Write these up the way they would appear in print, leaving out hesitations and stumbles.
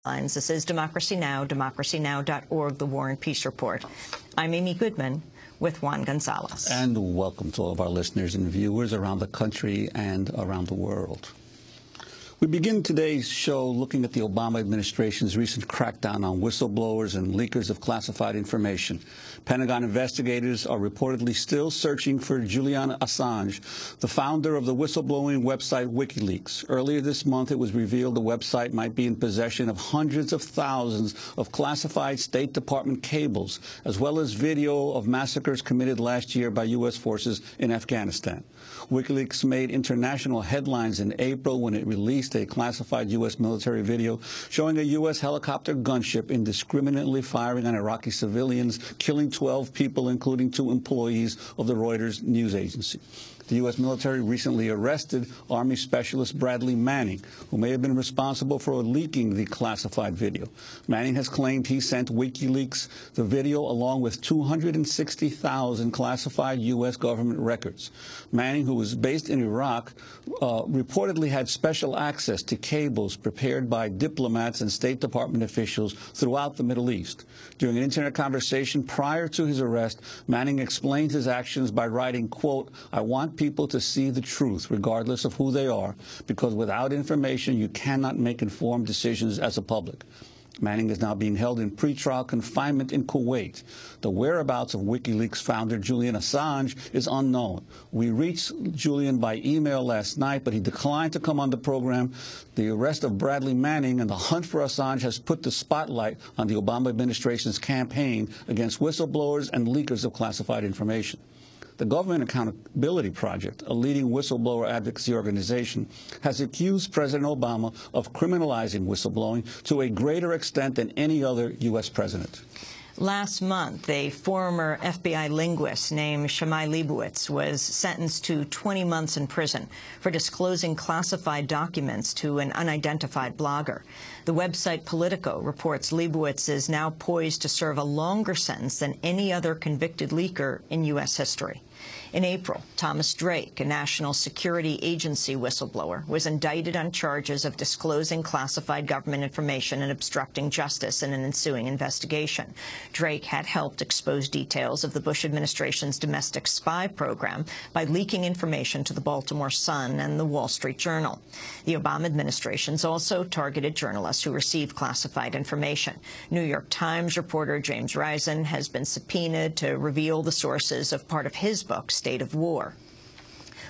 This is Democracy Now!, democracynow.org, the War and Peace Report. I'm Amy Goodman with Juan Gonzalez. And welcome to all of our listeners and viewers around the country and around the world. We begin today's show looking at the Obama administration's recent crackdown on whistleblowers and leakers of classified information. Pentagon investigators are reportedly still searching for Julian Assange, the founder of the whistleblowing website Wikileaks. Earlier this month, it was revealed the website might be in possession of hundreds of thousands of classified State Department cables, as well as video of massacres committed last year by U.S. forces in Afghanistan. Wikileaks made international headlines in April when it released a classified U.S. military video showing a U.S. helicopter gunship indiscriminately firing on Iraqi civilians, killing 12 people, including 2 employees of the Reuters news agency. The U.S. military recently arrested Army Specialist Bradley Manning, who may have been responsible for leaking the classified video. Manning has claimed he sent WikiLeaks the video along with 260,000 classified U.S. government records. Manning, who was based in Iraq, reportedly had special access to cables prepared by diplomats and State Department officials throughout the Middle East. During an internet conversation prior to his arrest, Manning explained his actions by writing, quote, "I want people to see the truth, regardless of who they are, because without information, you cannot make informed decisions as a public." Manning is now being held in pretrial confinement in Kuwait. The whereabouts of WikiLeaks founder Julian Assange is unknown. We reached Julian by email last night, but he declined to come on the program. The arrest of Bradley Manning and the hunt for Assange has put the spotlight on the Obama administration's campaign against whistleblowers and leakers of classified information. The Government Accountability Project, a leading whistleblower advocacy organization, has accused President Obama of criminalizing whistleblowing to a greater extent than any other U.S. president. Last month, a former FBI linguist named Shimei Leibowitz was sentenced to 20 months in prison for disclosing classified documents to an unidentified blogger. The website Politico reports Leibowitz is now poised to serve a longer sentence than any other convicted leaker in U.S. history. In April, Thomas Drake, a National Security Agency whistleblower, was indicted on charges of disclosing classified government information and obstructing justice in an ensuing investigation. Drake had helped expose details of the Bush administration's domestic spy program by leaking information to the Baltimore Sun and the Wall Street Journal. The Obama administration's also targeted journalists who received classified information. New York Times reporter James Risen has been subpoenaed to reveal the sources of part of his book, State of War.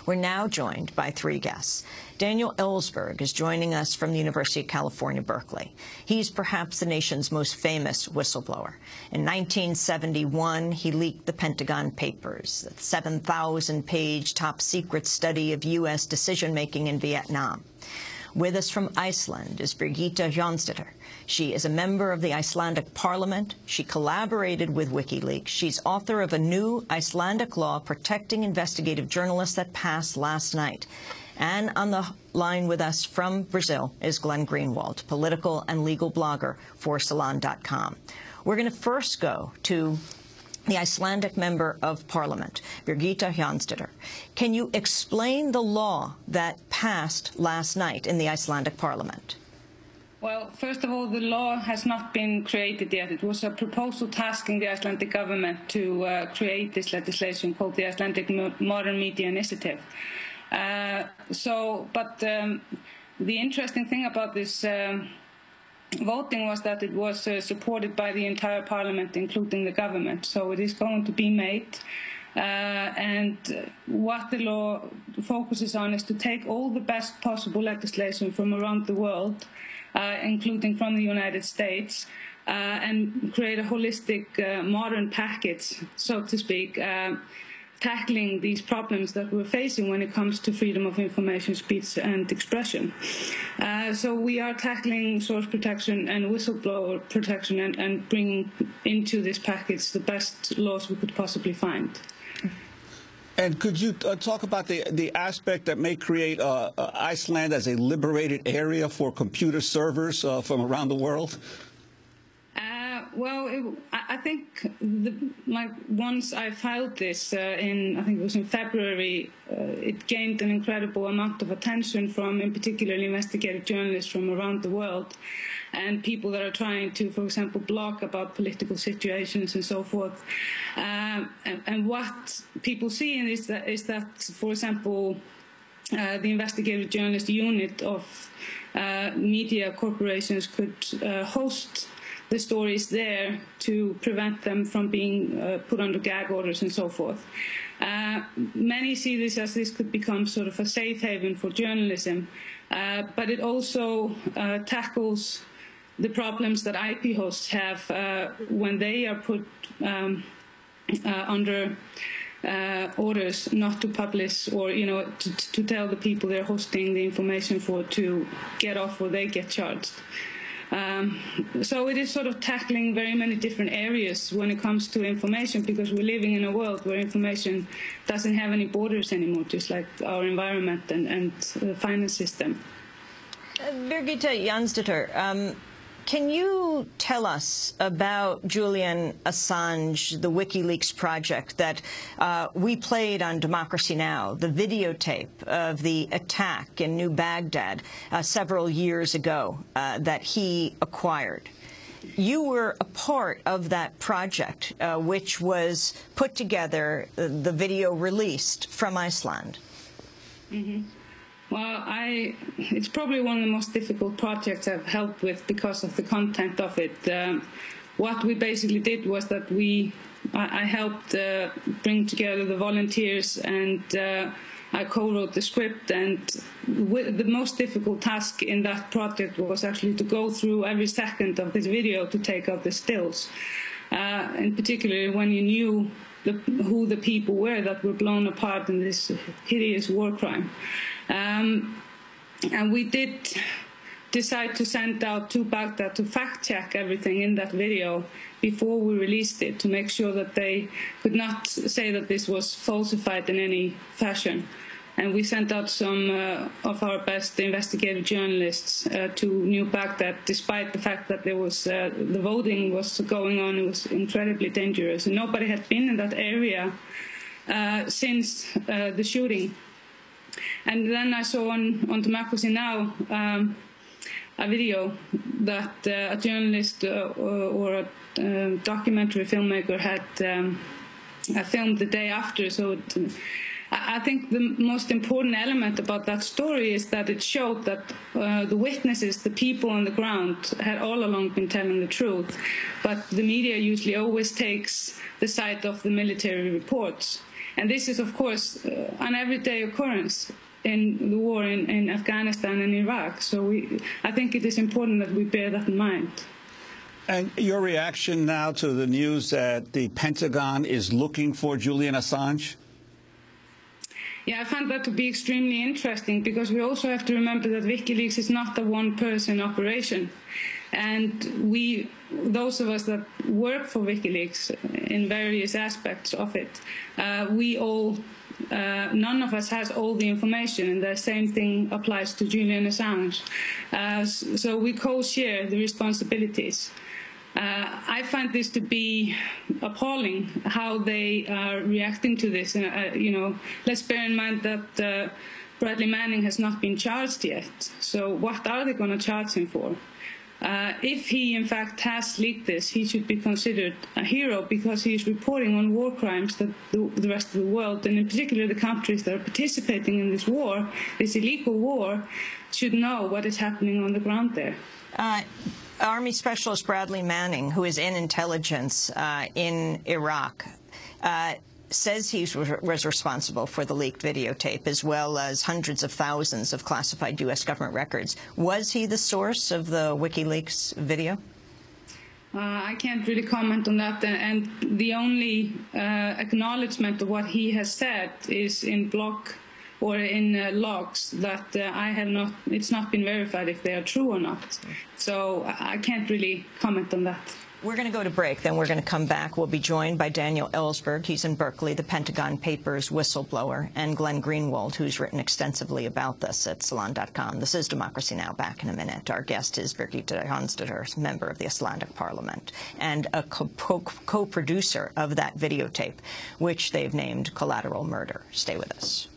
We're now joined by 3 guests. Daniel Ellsberg is joining us from the University of California, Berkeley. He's perhaps the nation's most famous whistleblower. In 1971, he leaked the Pentagon Papers, a 7,000-page top-secret study of U.S. decision-making in Vietnam. With us from Iceland is Birgitta Jonsdottir. She is a member of the Icelandic Parliament. She collaborated with WikiLeaks. She's author of a new Icelandic law protecting investigative journalists that passed last night. And on the line with us from Brazil is Glenn Greenwald, political and legal blogger for Salon.com. We're going to first go to the Icelandic Member of Parliament, Birgitta Jonsdottir. Can you explain the law that passed last night in the Icelandic Parliament? Well, first of all, the law has not been created yet. It was a proposal tasking the Icelandic government to create this legislation called the Icelandic Modern Media Initiative. The interesting thing about this voting was that it was supported by the entire parliament, including the government. So it is going to be made. And what the law focuses on is to take all the best possible legislation from around the world, including from the United States, and create a holistic modern package, so to speak, tackling these problems that we're facing when it comes to freedom of information, speech and expression. So we are tackling source protection and whistleblower protection and bringing into this package the best laws we could possibly find. And could you talk about the aspect that may create Iceland as a liberated area for computer servers from around the world? I think once I filed this I think it was in February, it gained an incredible amount of attention from, in particular, investigative journalists from around the world. and people that are trying to, for example, blog about political situations and so forth. And what people see in this is that, for example, the investigative journalist unit of media corporations could host the stories there to prevent them from being put under gag orders and so forth. Many see this as this could become sort of a safe haven for journalism, but it also tackles the problems that IP hosts have when they are put under orders not to publish, or to tell the people they're hosting the information for to get off or they get charged. So it is sort of tackling very many different areas when it comes to information, because we're living in a world where information doesn't have any borders anymore, just like our environment and the finance system. Birgitta Jonsdottir, can you tell us about Julian Assange, the Wikileaks project that we played on Democracy Now!, the videotape of the attack in New Baghdad several years ago that he acquired? You were a part of that project, which was put together, the video released from Iceland. Mm-hmm. Well, it's probably one of the most difficult projects I've helped with because of the content of it. What we basically did was that I helped bring together the volunteers, and I co-wrote the script. And the most difficult task in that project was actually to go through every second of this video to take out the stills. In particular, when you knew who the people were that were blown apart in this hideous war crime. And we did decide to send out to Baghdad to fact-check everything in that video before we released it, to make sure that they could not say that this was falsified in any fashion. And we sent out some of our best investigative journalists to New Baghdad, despite the fact that there was the voting was going on. It was incredibly dangerous, and nobody had been in that area since the shooting. And then I saw on Democracy Now! A video that a journalist or a documentary filmmaker had filmed the day after. So I think the most important element about that story is that it showed that the witnesses, the people on the ground, had all along been telling the truth. But the media usually always takes the side of the military reports. And this is, of course, an everyday occurrence in the war in Afghanistan and Iraq. So I think it is important that we bear that in mind. And your reaction now to the news that the Pentagon is looking for Julian Assange? Yeah, I found that to be extremely interesting, because we also have to remember that Wikileaks is not a one-person operation. And those of us that work for Wikileaks in various aspects of it, none of us has all the information, and the same thing applies to Julian Assange. So we co-share the responsibilities. I find this to be appalling, how they are reacting to this. And, let's bear in mind that Bradley Manning has not been charged yet. So what are they going to charge him for? If he, in fact, has leaked this, he should be considered a hero, because he is reporting on war crimes that the rest of the world, and in particular the countries that are participating in this war, this illegal war, should know what is happening on the ground there. Army Specialist Bradley Manning, who is in intelligence in Iraq, says he was responsible for the leaked videotape, as well as hundreds of thousands of classified U.S. government records. Was he the source of the WikiLeaks video? I can't really comment on that, and the only acknowledgement of what he has said is in logs that it's not been verified if they are true or not. So I can't really comment on that. We're going to go to break, then we're going to come back. We'll be joined by Daniel Ellsberg. He's in Berkeley, the Pentagon Papers whistleblower, and Glenn Greenwald, who's written extensively about this at Salon.com. This is Democracy Now! Back in a minute. Our guest is Birgitta Jonsdottir, member of the Icelandic Parliament, and a co-producer of that videotape, which they've named Collateral Murder. Stay with us.